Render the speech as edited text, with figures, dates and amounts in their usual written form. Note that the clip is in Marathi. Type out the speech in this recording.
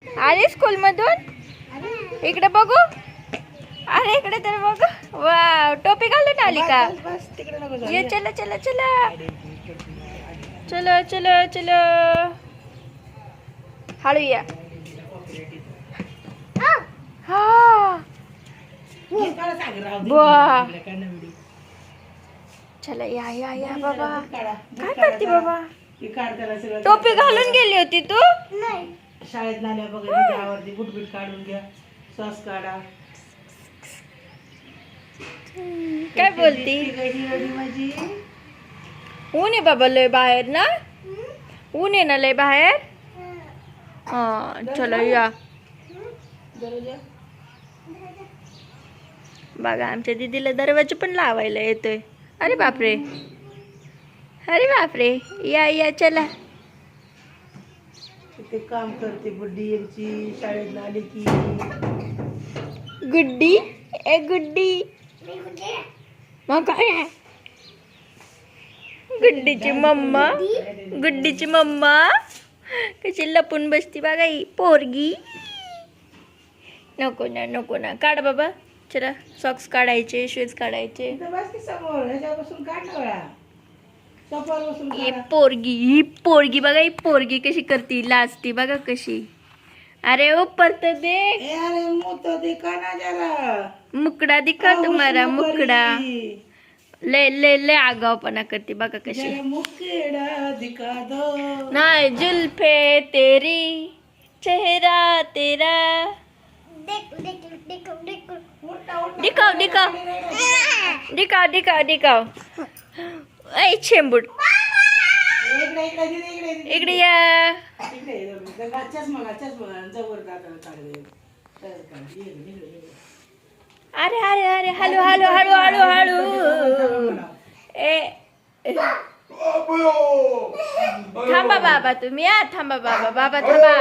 आले स्कूल मधून? इकडे बघू. अरे इकडे तर बघू. वा टोपी घालून आली का? ये चला चला चला चलो चलो चलो. हळू या. हा बुवा. चला या या या बाबा. काय करते बाबा? टोपी घालून गेली होती तू? शाळेत नाल्या बघा आवडते बुटबीट काढून घ्या. सॉस काढा. काय बोलती? माझी ऊन आहे बाबा लय बाहेर ना. ऊन आहे ना लय बाहेर. हा चलो या. बघा आमच्या दीदीला दरवाजा पण लावायला येतोय. अरे बापरे. अरे बापरे. या या चला. ते काम करते बुड्डी यांची शाळेत आली की. गुड्डी ए गुड्डी. मग काय आहे? गुड्डीची मम्मा. गुड्डीची मम्मा कशी लपून बसती बघा ही पोरगी. नको ना नको ना. काढ बाबा. चला सॉक्स काढायचे शूज काढायचे. ही पोरगी बघा. ही पोरगी कशी करती लाजती बघा कशी. अरे ऊपर तो देख. अरे मुंह दिखा ना जरा. मुकड़ा दिखा तुम्हारा मुकड़ा. ले ले ले आगावपणा करते बघा कशी. मुकड़ा दिखा दो. नाही जुल्फे तेरी चेहरा तेरा. दिखाओ दिखाओ दिखाओ दिखाओ दिखाओ. ऐ छेंबूड इकडे या. अरे अरे अरे हळू हळू हळू हळू हळू. ए थांबा बाबा तुम्ही. थांबा बाबा. बाबा थांबा.